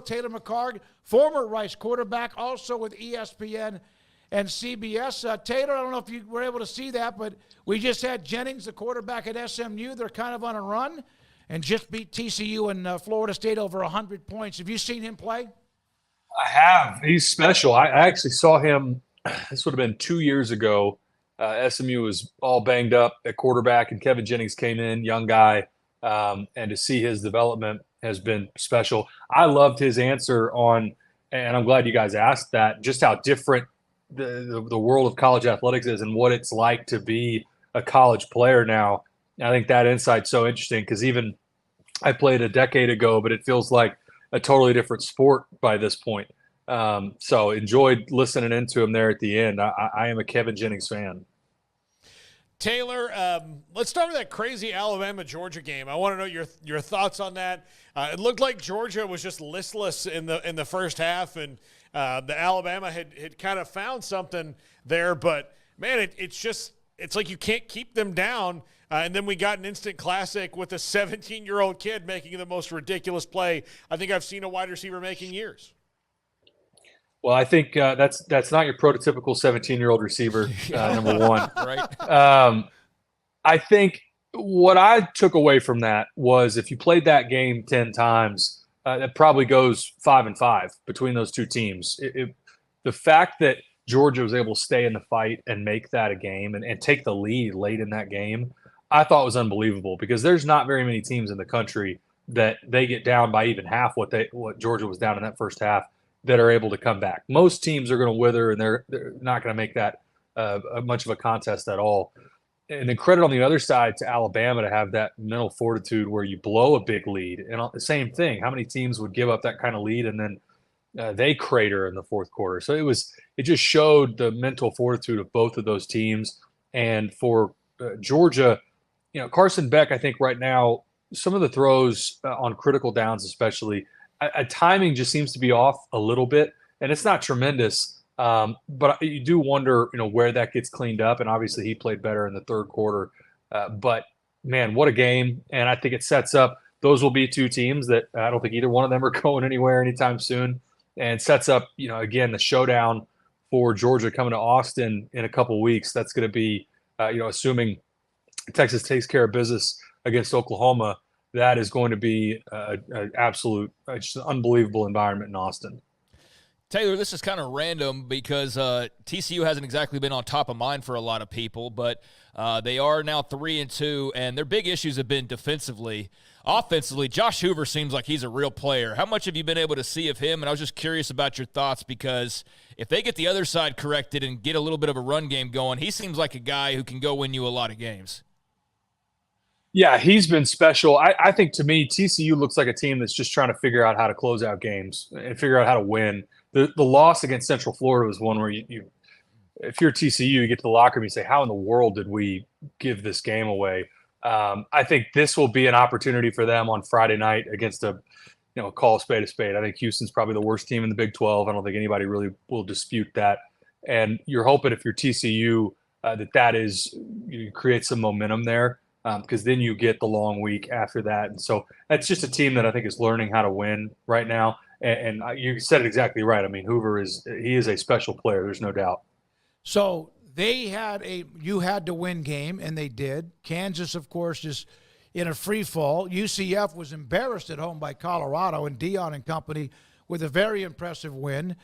Taylor McHargue, former Rice quarterback, also with ESPN and CBS. Taylor, I don't know if you were able to see that, but we just had Jennings, the quarterback at SMU. They're kind of on a run and just beat TCU and Florida State over 100 points. Have you seen him play? I have. He's special. I actually saw him, this would have been 2 years ago. SMU was all banged up at quarterback, and Kevin Jennings came in, young guy, and to see his development has been special. I loved his answer on, and I'm glad you guys asked that, just how different the world of college athletics is and what it's like to be a college player now. I think that insight's so interesting because even I played a decade ago, but it feels like a totally different sport by this point. So enjoyed listening into him there at the end. I am a Kevin Jennings fan. Taylor, let's start with that crazy Alabama-Georgia game. I want to know your thoughts on that. It looked like Georgia was just listless in the first half, and the Alabama had kind of found something there. But, man, it's like you can't keep them down. And then we got an instant classic with a 17-year-old kid making the most ridiculous play I think I've seen a wide receiver make in years. Well, I think that's not your prototypical 17-year-old receiver, number one. Right. I think what I took away from that was if you played that game 10 times, that probably goes 5-5 between those two teams. The fact that Georgia was able to stay in the fight and make that a game and take the lead late in that game, I thought was unbelievable because there's not very many teams in the country that they get down by even half what Georgia was down in that first half that are able to come back. Most teams are going to wither, and they're not going to make that much of a contest at all. And then credit on the other side to Alabama to have that mental fortitude where you blow a big lead. And the same thing, how many teams would give up that kind of lead and then they crater in the fourth quarter? So it just showed the mental fortitude of both of those teams. And for Georgia, Carson Beck, I think right now, some of the throws on critical downs especially, timing just seems to be off a little bit, and it's not tremendous. But you do wonder, where that gets cleaned up. And obviously, he played better in the third quarter. But man, what a game! And I think it sets up. Those will be two teams that I don't think either one of them are going anywhere anytime soon, and sets up, again, the showdown for Georgia coming to Austin in a couple of weeks. That's going to be, assuming Texas takes care of business against Oklahoma. That is going to be an absolute, just an unbelievable environment in Austin. Taylor, this is kind of random because TCU hasn't exactly been on top of mind for a lot of people, but they are now 3-2, and their big issues have been defensively. Offensively, Josh Hoover seems like he's a real player. How much have you been able to see of him? And I was just curious about your thoughts because if they get the other side corrected and get a little bit of a run game going, he seems like a guy who can go win you a lot of games. Yeah, he's been special. I think to me, TCU looks like a team that's just trying to figure out how to close out games and figure out how to win. The loss against Central Florida was one where you if you're TCU, you get to the locker room, you say, how in the world did we give this game away? I think this will be an opportunity for them on Friday night against call a spade a spade. I think Houston's probably the worst team in the Big 12. I don't think anybody really will dispute that. And you're hoping if you're TCU that is you create some momentum there. Because then you get the long week after that. And so that's just a team that I think is learning how to win right now. And you said it exactly right. I mean, Hoover is a special player. There's no doubt. So you had to win game, and they did. Kansas, of course, is in a free fall. UCF was embarrassed at home by Colorado, and Dion and company with a very impressive win.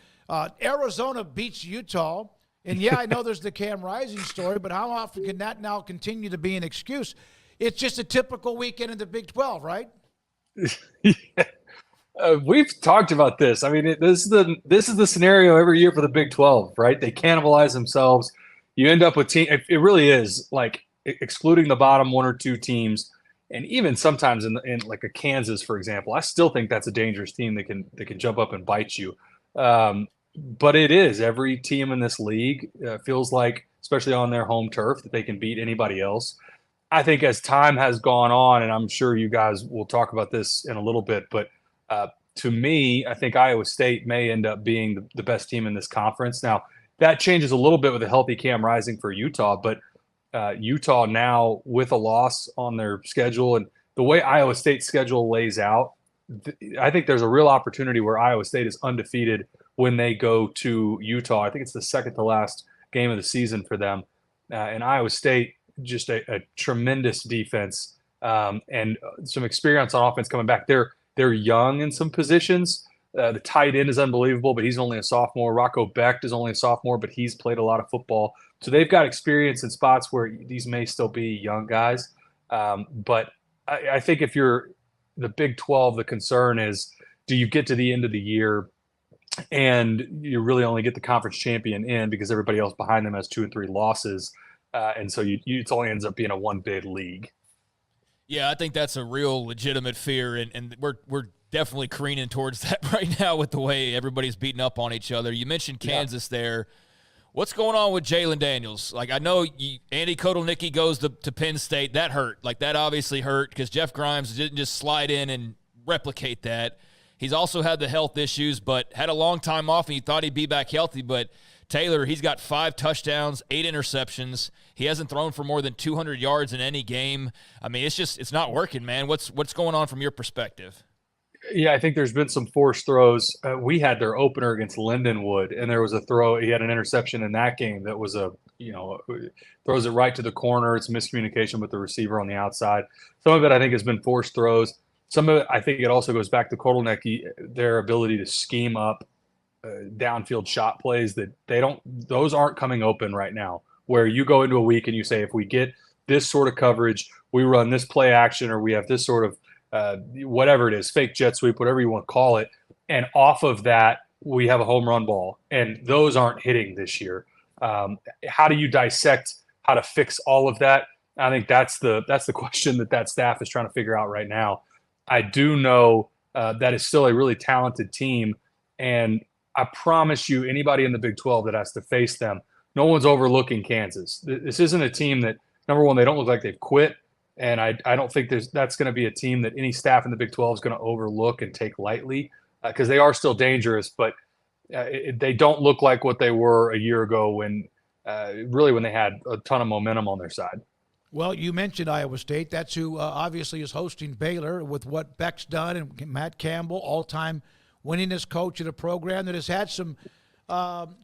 Arizona beats Utah. And, yeah, I know there's the Cam Rising story, but how often can that now continue to be an excuse? It's just a typical weekend in the Big 12, right? We've talked about this. I mean, this is the scenario every year for the Big 12, right? They cannibalize themselves. You end up with team. It really is like excluding the bottom one or two teams, and even sometimes in like a Kansas, for example, I still think that's a dangerous team that can jump up and bite you. But it is every team in this league feels like, especially on their home turf, that they can beat anybody else. I think as time has gone on, and I'm sure you guys will talk about this in a little bit, but to me, I think Iowa State may end up being the best team in this conference. Now, that changes a little bit with a healthy Cam Rising for Utah, but Utah now with a loss on their schedule and the way Iowa State's schedule lays out, I think there's a real opportunity where Iowa State is undefeated when they go to Utah. I think it's the second to last game of the season for them. And Iowa State, just a tremendous defense and some experience on offense coming back. They're young in some positions. The tight end is unbelievable, but he's only a sophomore. Rocco Becht is only a sophomore, but he's played a lot of football. So they've got experience in spots where these may still be young guys. But I think if you're the Big 12, the concern is, do you get to the end of the year and you really only get the conference champion in because everybody else behind them has 2 and 3 losses? And so it only ends up being a one-bid league. Yeah, I think that's a real legitimate fear, and we're definitely careening towards that right now with the way everybody's beating up on each other. You mentioned Kansas there. What's going on with Jalen Daniels? Like, I know Andy Kotelnicki goes to Penn State. That hurt. Like, that obviously hurt because Jeff Grimes didn't just slide in and replicate that. He's also had the health issues, but had a long time off, and you thought he'd be back healthy. But Taylor, he's got 5 touchdowns, 8 interceptions. He hasn't thrown for more than 200 yards in any game. I mean, it's not working, man. What's going on from your perspective? Yeah, I think there's been some forced throws. We had their opener against Lindenwood, and there was a throw. He had an interception in that game that was throws it right to the corner. It's miscommunication with the receiver on the outside. Some of it, I think, has been forced throws. Some of it, I think it also goes back to Kotelnicki, their ability to scheme up downfield shot plays that those aren't coming open right now, where you go into a week and you say, if we get this sort of coverage, we run this play action, or we have this sort of whatever it is, fake jet sweep, whatever you want to call it. And off of that, we have a home run ball. And those aren't hitting this year. How do you dissect how to fix all of that? I think that's the question that staff is trying to figure out right now. I do know that is still a really talented team. And I promise you, anybody in the Big 12 that has to face them, no one's overlooking Kansas. This isn't a team that, number one, they don't look like they've quit. And I don't think that's going to be a team that any staff in the Big 12 is going to overlook and take lightly because they are still dangerous, but they don't look like what they were a year ago when they had a ton of momentum on their side. Well, you mentioned Iowa State. That's who obviously is hosting Baylor with what Beck's done, and Matt Campbell, all-time winningest coach of the program that has had some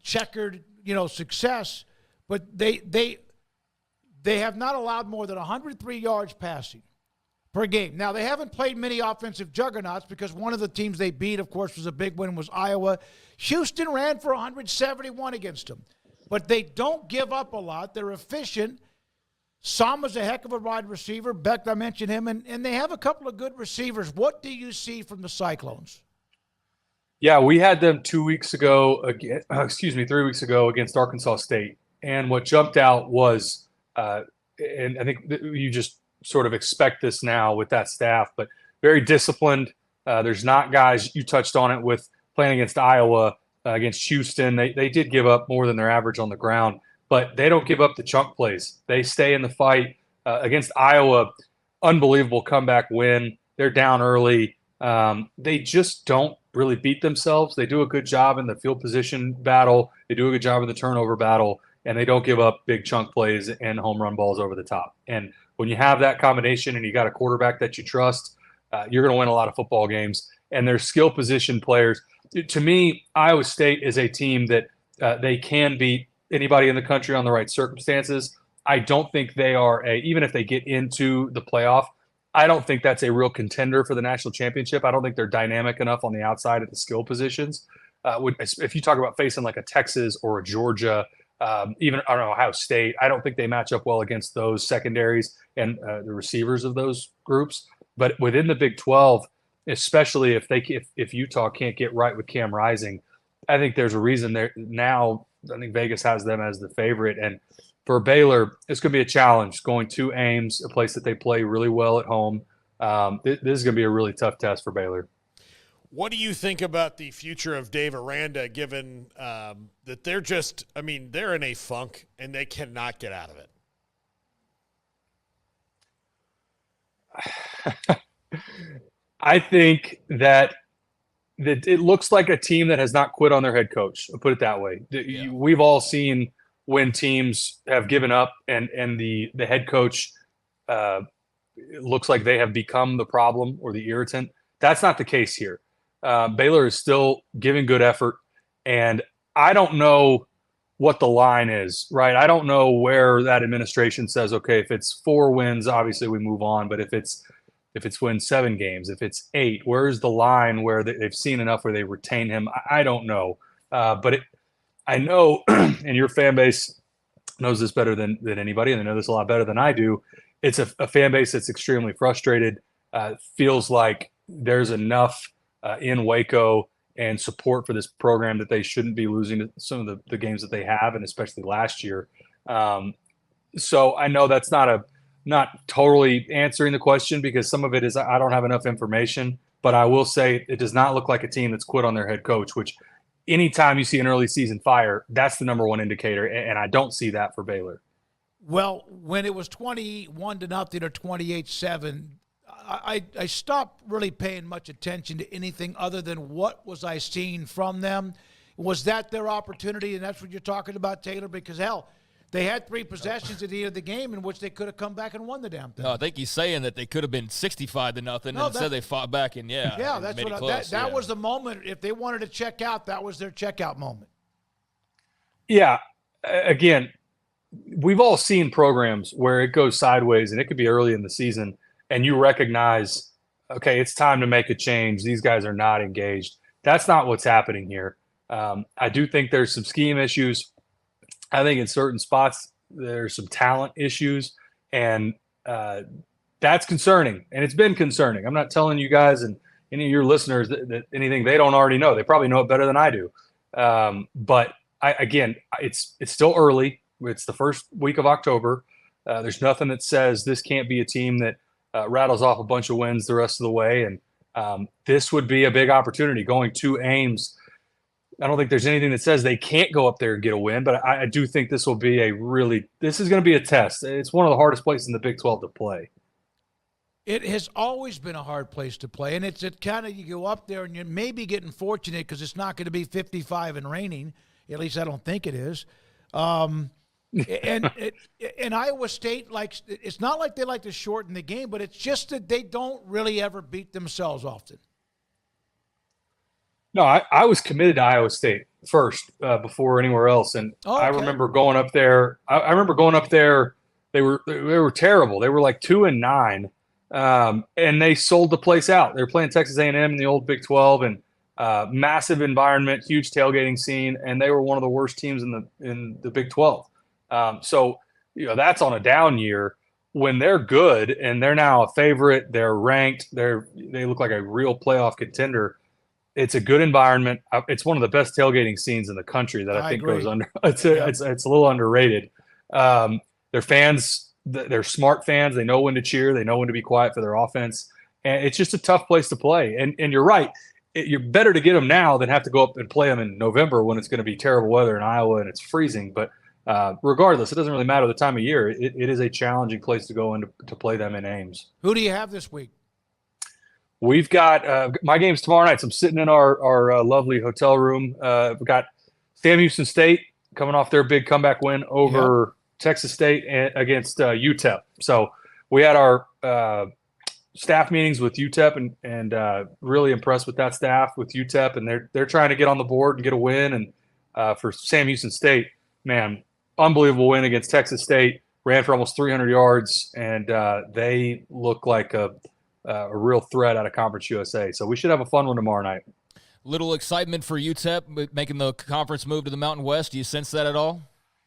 checkered, success, but they have not allowed more than 103 yards passing per game. Now, they haven't played many offensive juggernauts because one of the teams they beat, of course, was a big win, was Iowa. Houston ran for 171 against them. But they don't give up a lot. They're efficient. Sama's a heck of a wide receiver. Beck, I mentioned him. And they have a couple of good receivers. What do you see from the Cyclones? Yeah, we had them 3 weeks ago against Arkansas State. And what jumped out was and I think you just sort of expect this now with that staff, but very disciplined. There's not guys, you touched on it with playing against Iowa, against Houston. They did give up more than their average on the ground, but they don't give up the chunk plays. They stay in the fight. Against Iowa, unbelievable comeback win. They're down early. They just don't really beat themselves. They do a good job in the field position battle. They do a good job in the turnover battle. And they don't give up big chunk plays and home run balls over the top. And when you have that combination and you got a quarterback that you trust, you're going to win a lot of football games. And their skill position players, to me, Iowa State is a team that they can beat anybody in the country on the right circumstances. I don't think they are even if they get into the playoff, I don't think that's a real contender for the national championship. I don't think they're dynamic enough on the outside at the skill positions. If you talk about facing like a Texas or a Georgia, even Ohio State, I don't think they match up well against those secondaries and the receivers of those groups. But within the Big 12, especially if Utah can't get right with Cam Rising, I think there's a reason there now. I think Vegas has them as the favorite, and for Baylor, it's going to be a challenge going to Ames, a place that they play really well at home. This is going to be a really tough test for Baylor. What do you think about the future of Dave Aranda, given that they're in a funk and they cannot get out of it? I think that it looks like a team that has not quit on their head coach. I'll put it that way. Yeah. We've all seen when teams have given up and the head coach it looks like they have become the problem or the irritant. That's not the case here. Baylor is still giving good effort, and I don't know what the line is, right? I don't know where that administration says, okay, if it's 4 wins, obviously we move on, but if it's win 7 games, if it's 8, where's the line where they've seen enough where they retain him? I don't know, but I know, and your fan base knows this better than anybody, and they know this a lot better than I do. It's a fan base that's extremely frustrated. Feels like there's enough in Waco and support for this program that they shouldn't be losing some of the games that they have, and especially last year. So I know that's not totally answering the question, because some of it is I don't have enough information, but I will say it does not look like a team that's quit on their head coach, which anytime you see an early season fire, that's the number one indicator, and I don't see that for Baylor. Well, when it was 21-0 or 28-7, I stopped really paying much attention to anything other than what was I seeing from them. Was that their opportunity? And that's what you're talking about, Taylor, because, hell, they had 3 possessions at the end of the game in which they could have come back and won the damn thing. No, I think he's saying that they could have been 65-0, and instead they fought back, and that's made what it close. that was the moment. If they wanted to check out, that was their checkout moment. Yeah, again, we've all seen programs where it goes sideways, and it could be early in the season, and you recognize, okay, it's time to make a change. These guys are not engaged. That's not what's happening here. I do think there's some scheme issues. I think in certain spots there's some talent issues, and that's concerning, and it's been concerning. I'm not telling you guys and any of your listeners that anything they don't already know. They probably know it better than I do. But it's still early. It's the first week of October. There's nothing that says this can't be a team that rattles off a bunch of wins the rest of the way, and this would be a big opportunity going to Ames. I don't think there's anything that says they can't go up there and get a win, but I do think this will be this is going to be a test. It's one of the hardest places in the Big 12 to play. It has always been a hard place to play, and it's kind of, you go up there and you're maybe getting fortunate because it's not going to be 55 and raining. At least I don't think it is. And Iowa State, it's not like they like to shorten the game, but it's just that they don't really ever beat themselves often. No, I was committed to Iowa State first before anywhere else, and I remember going up there. I remember going up there. They were terrible. They were like 2-9, and they sold the place out. They were playing Texas A&M in the old Big 12, and massive environment, huge tailgating scene, and they were one of the worst teams in the Big 12. So that's on a down year. When they're good and they're now a favorite, they're ranked, they look like a real playoff contender. It's a good environment. It's one of the best tailgating scenes in the country that I think agree. goes under. It's a little underrated. Their fans, they're smart fans. They know when to cheer. They know when to be quiet for their offense. And it's just a tough place to play. And you're right. You're better to get them now than have to go up and play them in November when it's going to be terrible weather in Iowa and it's freezing. But regardless, it doesn't really matter the time of year. It is a challenging place to go in to play them in Ames. Who do you have this week? We've got my game's tomorrow night. So I'm sitting in our lovely hotel room. We've got Sam Houston State coming off their big comeback win over Texas State against UTEP. So we had our staff meetings with UTEP and really impressed with that staff with UTEP, and they're trying to get on the board and get a win. And for Sam Houston State, man, unbelievable win against Texas State. Ran for almost 300 yards, and they look like a real threat out of Conference USA. So we should have a fun one tomorrow night. Little excitement for UTEP making the conference move to the Mountain West. Do you sense that at all?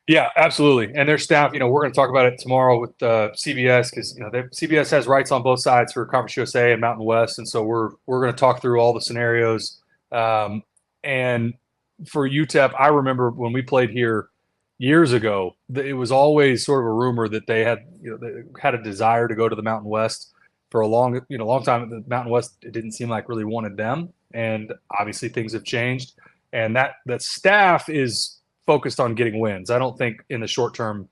Yeah, absolutely. And their staff, we're going to talk about it tomorrow with CBS because CBS has rights on both sides for Conference USA and Mountain West, and so we're going to talk through all the scenarios. And for UTEP, I remember when we played here years ago, it was always sort of a rumor that they had a desire to go to the Mountain West. For a long time, the Mountain West, it didn't seem like really wanted them, and obviously things have changed. And that staff is focused on getting wins. I don't think in the short term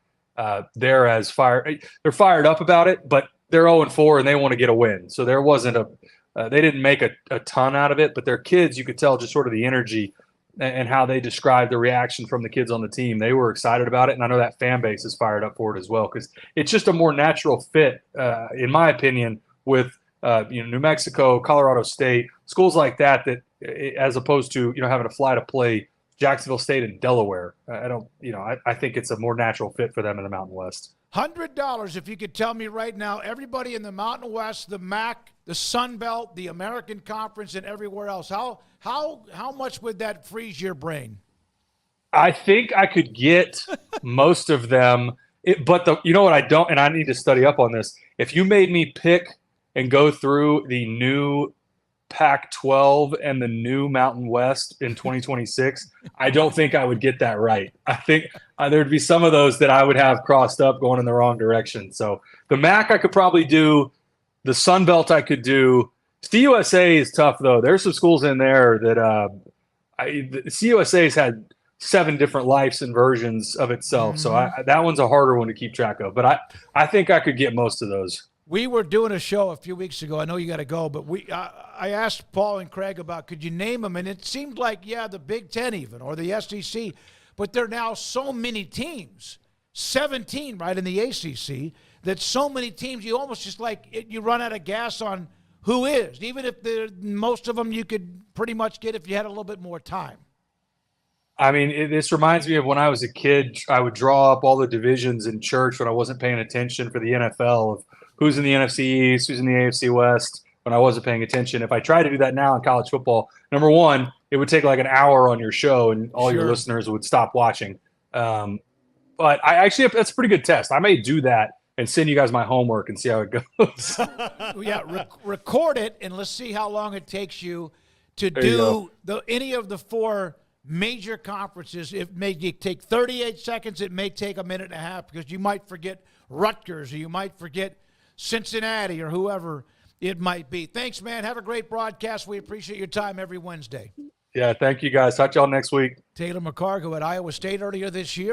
they're fired up about it, but they're 0-4 and they want to get a win. So there wasn't they didn't make a ton out of it, but their kids, you could tell just sort of the energy and how they described the reaction from the kids on the team. They were excited about it, and I know that fan base is fired up for it as well because it's just a more natural fit, in my opinion, with New Mexico, Colorado State, schools like that, as opposed to, having to fly to play Jacksonville State and Delaware. I think it's a more natural fit for them in the Mountain West. $100 if you could tell me right now, everybody in the Mountain West, the MAC, the Sun Belt, the American Conference, and everywhere else, how much would that freeze your brain? I think I could get most of them, but you know what I don't, and I need to study up on this. If you made me pick and go through the new Pac-12 and the new Mountain West in 2026, I don't think I would get that right. I think there'd be some of those that I would have crossed up going in the wrong direction. So the MAC I could probably do. The Sun Belt I could do. CUSA is tough, though. There's some schools in there that the CUSA's had 7 different lives and versions of itself. So that one's a harder one to keep track of. But I think I could get most of those. We were doing a show a few weeks ago. I know you got to go, but I asked Paul and Craig about could you name them, and it seemed like, the Big Ten even, or the SEC. But there are now so many teams, 17, right, in the ACC, that so many teams, you almost just you run out of gas on who is. Even if most of them you could pretty much get if you had a little bit more time. I mean, this reminds me of when I was a kid. I would draw up all the divisions in church when I wasn't paying attention for the NFL of who's in the NFC East, who's in the AFC West, when I wasn't paying attention. If I tried to do that now in college football, number one, it would take like an hour on your show and all your listeners would stop watching. But that's a pretty good test. I may do that and send you guys my homework and see how it goes. Record it, and let's see how long it takes you to do any of the 4 major conferences. It may take 38 seconds. It may take a minute and a half because you might forget Rutgers or you might forget Cincinnati or whoever it might be. Thanks, man. Have a great broadcast. We appreciate your time every Wednesday. Yeah, thank you, guys. Talk to y'all next week. Taylor McHargue at Iowa State earlier this year.